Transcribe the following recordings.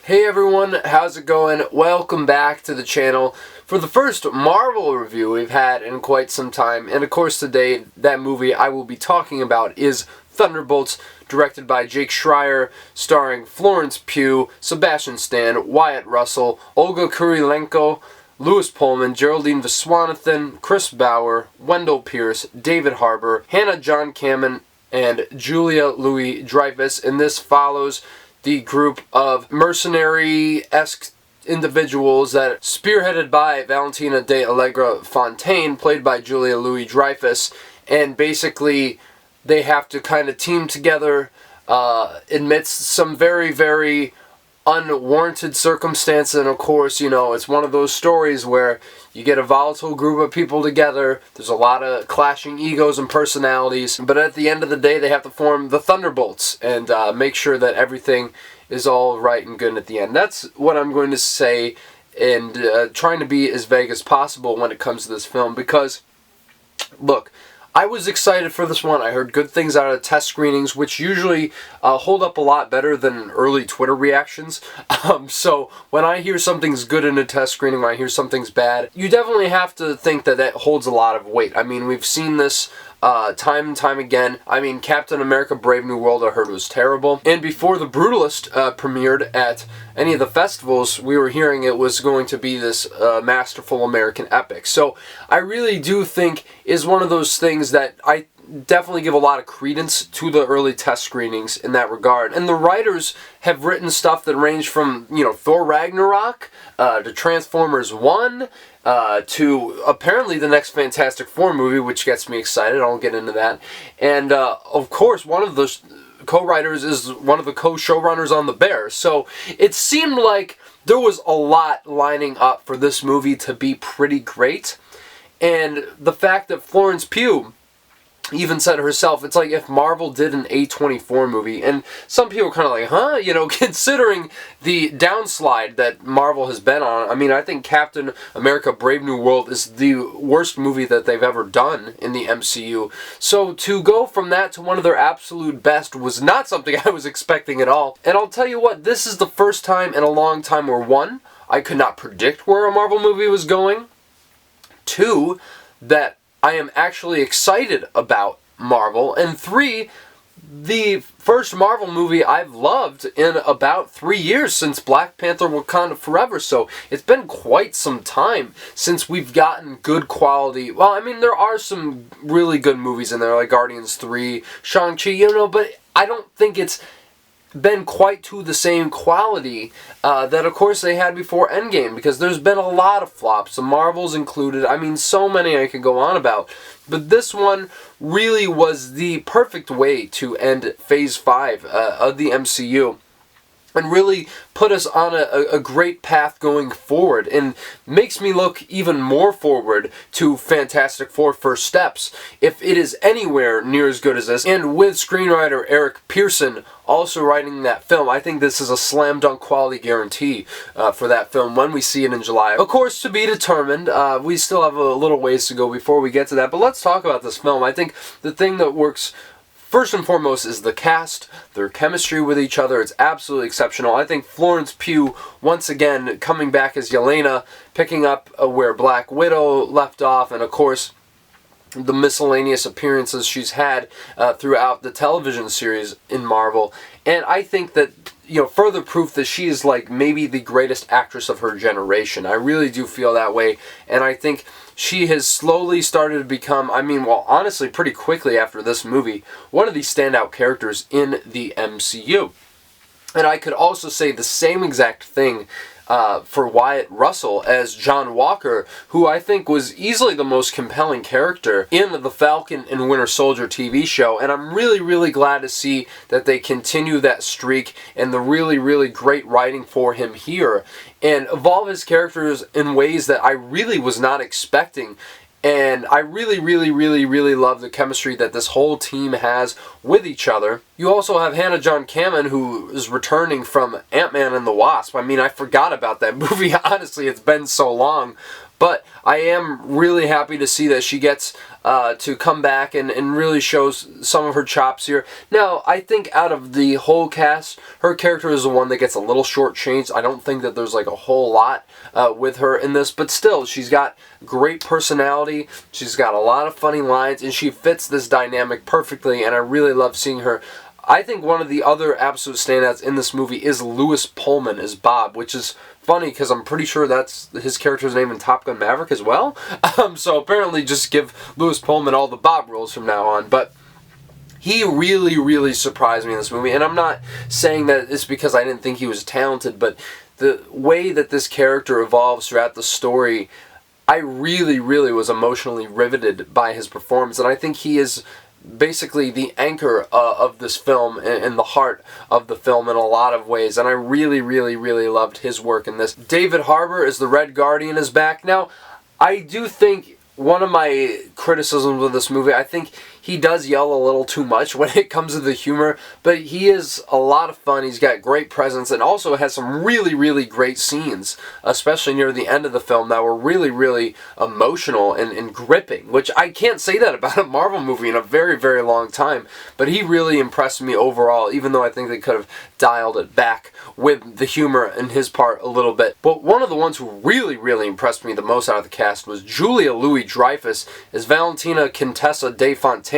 Hey everyone, how's it going? Welcome back to the channel for the first Marvel review we've had in quite some time. And of course today, that movie I will be talking about is Thunderbolts, directed by Jake Schreier, starring Florence Pugh, Sebastian Stan, Wyatt Russell, Olga Kurylenko, Louis Pullman, Geraldine Viswanathan, Chris Bauer, Wendell Pierce, David Harbour, Hannah John-Kamen, and Julia Louis-Dreyfus. And this follows the group of mercenary-esque individuals that spearheaded by Valentina de Allegra Fontaine, played by Julia Louis-Dreyfus, and basically they have to kind of team together amidst some very, very unwarranted circumstances. And of course, you know, it's one of those stories where you get a volatile group of people together, there's a lot of clashing egos and personalities, but at the end of the day they have to form the Thunderbolts and make sure that everything is all right and good at the end. That's what I'm going to say, and trying to be as vague as possible when it comes to this film, because, look, I was excited for this one. I heard good things out of test screenings, which usually hold up a lot better than early Twitter reactions. So when I hear something's good in a test screening, when I hear something's bad, you definitely have to think that that holds a lot of weight. I mean, we've seen this time and time again. I mean, Captain America Brave New World I heard was terrible. And before The Brutalist premiered at any of the festivals, we were hearing it was going to be this masterful American epic. So I really do think is one of those things that I definitely give a lot of credence to the early test screenings in that regard. And the writers have written stuff that range from, you know, Thor Ragnarok to Transformers 1 to apparently the next Fantastic Four movie, which gets me excited. I'll get into that. And of course, one of the co-writers is one of the co-showrunners on The Bear. So it seemed like there was a lot lining up for this movie to be pretty great. And the fact that Florence Pugh even said herself, it's like if Marvel did an A24 movie, and some people are kind of like, huh? You know, considering the downslide that Marvel has been on. I mean, I think Captain America Brave New World is the worst movie that they've ever done in the MCU. So to go from that to one of their absolute best was not something I was expecting at all. And I'll tell you what, this is the first time in a long time where, one, I could not predict where a Marvel movie was going. Two, that I am actually excited about Marvel. And three, the first Marvel movie I've loved in about 3 years, since Black Panther Wakanda Forever. So it's been quite some time since we've gotten good quality. Well, I mean, there are some really good movies in there, like Guardians 3, Shang-Chi, you know, but I don't think it's been quite to the same quality that of course they had before Endgame, because there's been a lot of flops, the Marvels included. I mean, so many I could go on about, but this one really was the perfect way to end Phase 5 of the MCU and really put us on a great path going forward, and makes me look even more forward to Fantastic Four First Steps, if it is anywhere near as good as this. And with screenwriter Eric Pearson also writing that film, I think this is a slam dunk quality guarantee for that film when we see it in July. Of course, to be determined, we still have a little ways to go before we get to that, but let's talk about this film. I think the thing that works first and foremost is the cast, their chemistry with each other. It's absolutely exceptional. I think Florence Pugh, once again, coming back as Yelena, picking up where Black Widow left off, and of course, the miscellaneous appearances she's had throughout the television series in Marvel. And I think that, you know, further proof that she is like maybe the greatest actress of her generation. I really do feel that way, and I think she has slowly started to become, I mean, well, honestly, pretty quickly after this movie, one of the standout characters in the MCU. And I could also say the same exact thing for Wyatt Russell as John Walker, who I think was easily the most compelling character in the Falcon and Winter Soldier TV show. And I'm really, really glad to see that they continue that streak and the really, really great writing for him here, and evolve his characters in ways that I really was not expecting. And I really, really, really, really love the chemistry that this whole team has with each other. You also have Hannah John-Kamen, who is returning from Ant-Man and the Wasp. I mean, I forgot about that movie. Honestly, it's been so long. But I am really happy to see that she gets to come back and really shows some of her chops here. Now, I think out of the whole cast, her character is the one that gets a little shortchanged. I don't think that there's like a whole lot with her in this, but still, she's got great personality, she's got a lot of funny lines, and she fits this dynamic perfectly, and I really love seeing her. I think one of the other absolute standouts in this movie is Louis Pullman as Bob, which is funny because I'm pretty sure that's his character's name in Top Gun Maverick as well. So apparently just give Louis Pullman all the Bob roles from now on. But he really, really surprised me in this movie. And I'm not saying that it's because I didn't think he was talented, but the way that this character evolves throughout the story, I really, really was emotionally riveted by his performance. And I think he is basically the anchor of this film and the heart of the film in a lot of ways, and I really, really, really loved his work in this. David Harbour as the Red Guardian is back. Now, I do think one of my criticisms of this movie, I think he does yell a little too much when it comes to the humor, but he is a lot of fun. He's got great presence and also has some really, really great scenes, especially near the end of the film, that were really, really emotional and gripping, which I can't say that about a Marvel movie in a very, very long time, but he really impressed me overall, even though I think they could have dialed it back with the humor in his part a little bit. But one of the ones who really, really impressed me the most out of the cast was Julia Louis-Dreyfus as Valentina Contessa de Fontaine,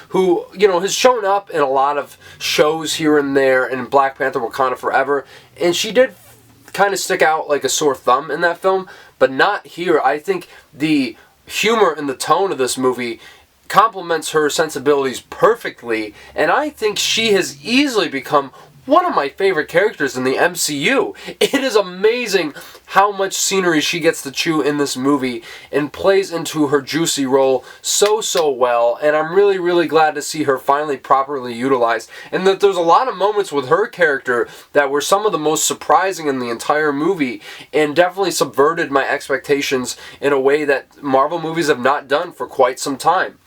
who, you know, has shown up in a lot of shows here and there in Black Panther Wakanda Forever, and she did kind of stick out like a sore thumb in that film, but not here. I think the humor and the tone of this movie complements her sensibilities perfectly, and I think she has easily become one of my favorite characters in the MCU. It is amazing how much scenery she gets to chew in this movie and plays into her juicy role so well, and I'm really, really glad to see her finally properly utilized, and that there's a lot of moments with her character that were some of the most surprising in the entire movie and definitely subverted my expectations in a way that Marvel movies have not done for quite some time.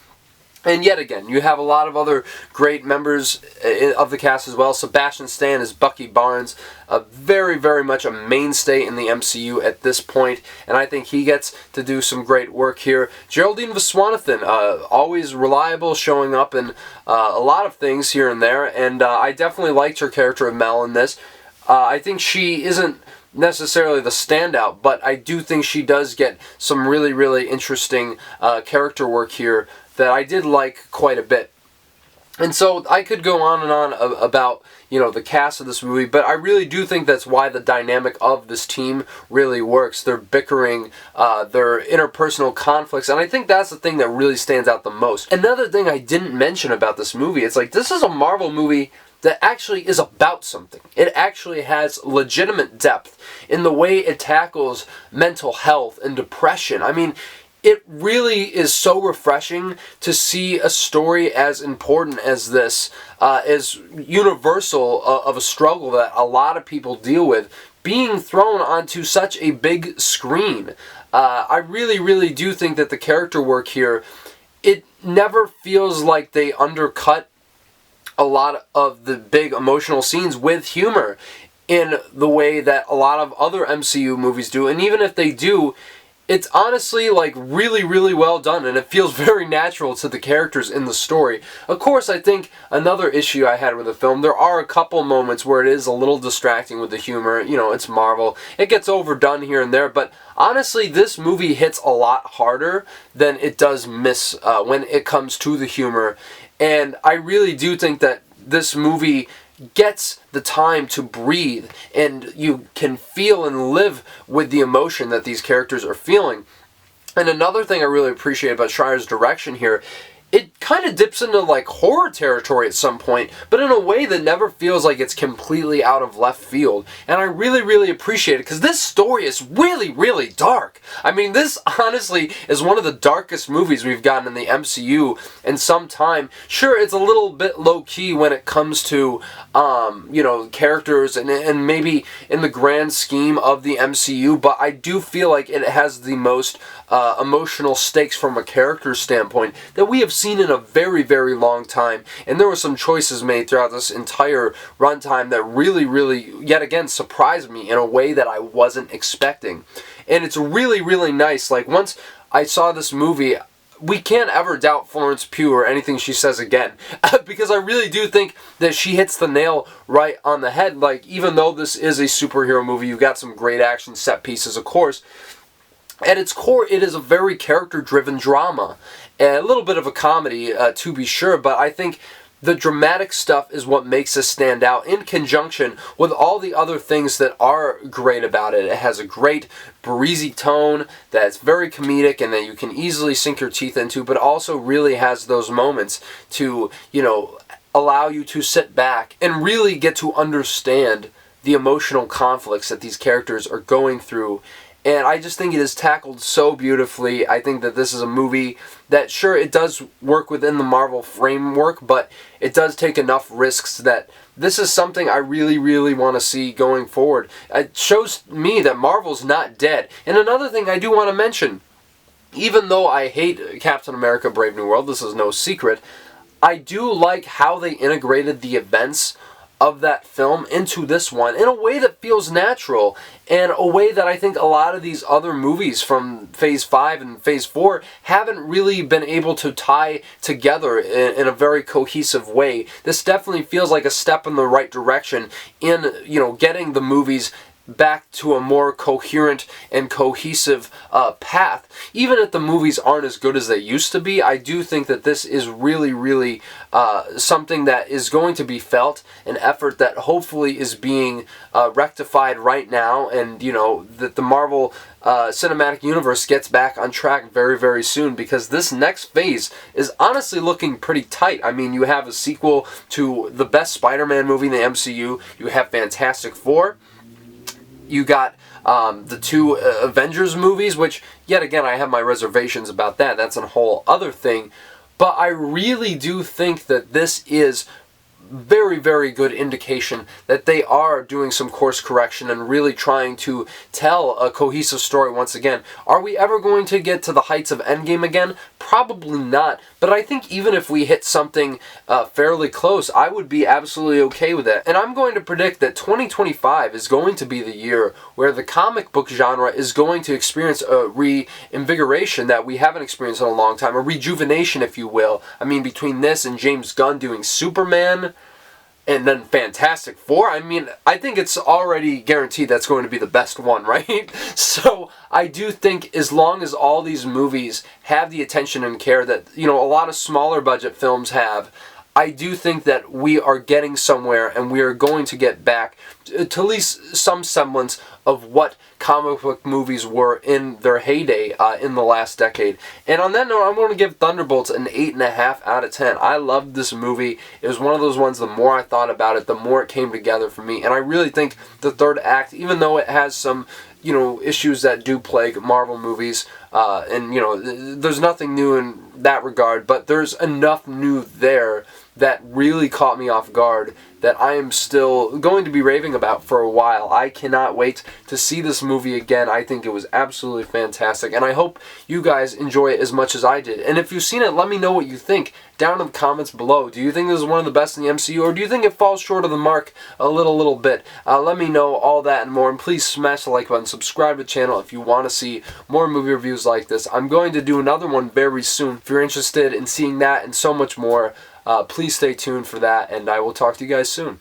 And yet again, you have a lot of other great members of the cast as well. Sebastian Stan is Bucky Barnes, a very, very much a mainstay in the MCU at this point, and I think he gets to do some great work here. Geraldine Viswanathan, always reliable, showing up in a lot of things here and there, and I definitely liked her character of Mel in this. I think she isn't necessarily the standout, but I do think she does get some really, really interesting character work here that I did like quite a bit. And so I could go on and on about, you know, the cast of this movie, but I really do think that's why the dynamic of this team really works. Their bickering, their interpersonal conflicts, and I think that's the thing that really stands out the most. Another thing I didn't mention about this movie, it's like this is a Marvel movie that actually is about something. It actually has legitimate depth in the way it tackles mental health and depression. I mean, it really is so refreshing to see a story as important as this, as universal of a struggle that a lot of people deal with, being thrown onto such a big screen. I really, really do think that the character work here, it never feels like they undercut a lot of the big emotional scenes with humor in the way that a lot of other MCU movies do, and even if they do, it's honestly like really, really well done, and it feels very natural to the characters in the story. Of course, I think another issue I had with the film, there are a couple moments where it is a little distracting with the humor. You know, it's Marvel. It gets overdone here and there, but honestly, this movie hits a lot harder than it does miss when it comes to the humor. And I really do think that this movie gets the time to breathe, and you can feel and live with the emotion that these characters are feeling. And another thing I really appreciate about Schreier's direction here, it kind of dips into like horror territory at some point, but in a way that never feels like it's completely out of left field. And I really, really appreciate it, because this story is really, really dark. I mean, this honestly is one of the darkest movies we've gotten in the MCU in some time. Sure, it's a little bit low-key when it comes to, you know, characters and maybe in the grand scheme of the MCU, but I do feel like it has the most emotional stakes from a character standpoint that we have seen in a a very, very long time, and there were some choices made throughout this entire runtime that really, yet again, surprised me in a way that I wasn't expecting. And it's really nice. Like, once I saw this movie, we can't ever doubt Florence Pugh or anything she says again. Because I really do think that she hits the nail right on the head. Like, even though this is a superhero movie, you've got some great action set pieces, of course. At its core, it is a very character-driven drama. A little bit of a comedy, to be sure, but I think the dramatic stuff is what makes it stand out in conjunction with all the other things that are great about it. It has a great breezy tone that's very comedic and that you can easily sink your teeth into, but also really has those moments to, you know, allow you to sit back and really get to understand the emotional conflicts that these characters are going through. And I just think it is tackled so beautifully. I think that this is a movie that, sure, it does work within the Marvel framework, but it does take enough risks that this is something I really want to see going forward. It shows me that Marvel's not dead. And another thing I do want to mention, even though I hate Captain America Brave New World, this is no secret, I do like how they integrated the events of that film into this one in a way that feels natural, and a way that I think a lot of these other movies from Phase 5 and Phase 4 haven't really been able to tie together in a very cohesive way. This definitely feels like a step in the right direction in, you know, getting the movies back to a more coherent and cohesive path. Even if the movies aren't as good as they used to be, I do think that this is really something that is going to be felt, an effort that hopefully is being rectified right now, and, you know, that the Marvel cinematic universe gets back on track very soon, because this next phase is honestly looking pretty tight. I mean, you have a sequel to the best Spider-Man movie in the MCU, you have Fantastic Four, you got the two Avengers movies, which, yet again, I have my reservations about that. That's a whole other thing. But I really do think that this is very good indication that they are doing some course correction and really trying to tell a cohesive story once again. Are we ever going to get to the heights of Endgame again? Probably not, but I think even if we hit something fairly close, I would be absolutely okay with it. And I'm going to predict that 2025 is going to be the year where the comic book genre is going to experience a reinvigoration that we haven't experienced in a long time, a rejuvenation, if you will. I mean, between this and James Gunn doing Superman, and then Fantastic Four, I mean, I think it's already guaranteed that's going to be the best one, right? So I do think as long as all these movies have the attention and care that, you know, a lot of smaller budget films have, I do think that we are getting somewhere, and we are going to get back to at least some semblance of what comic book movies were in their heyday in the last decade. And on that note, I'm going to give Thunderbolts an 8.5 out of 10. I loved this movie. It was one of those ones, the more I thought about it, the more it came together for me. And I really think the third act, even though it has some, you know, issues that do plague Marvel movies, and, you know, there's nothing new in that regard, but there's enough new there that really caught me off guard that I am still going to be raving about for a while. I cannot wait to see this movie again. I think it was absolutely fantastic, and I hope you guys enjoy it as much as I did. And if you've seen it, let me know what you think down in the comments below. Do you think this is one of the best in the MCU, or do you think it falls short of the mark a little bit? Let me know all that and more, and please smash the like button, subscribe to the channel if you want to see more movie reviews like this. I'm going to do another one very soon. If you're interested in seeing that and so much more, please stay tuned for that, and I will talk to you guys soon.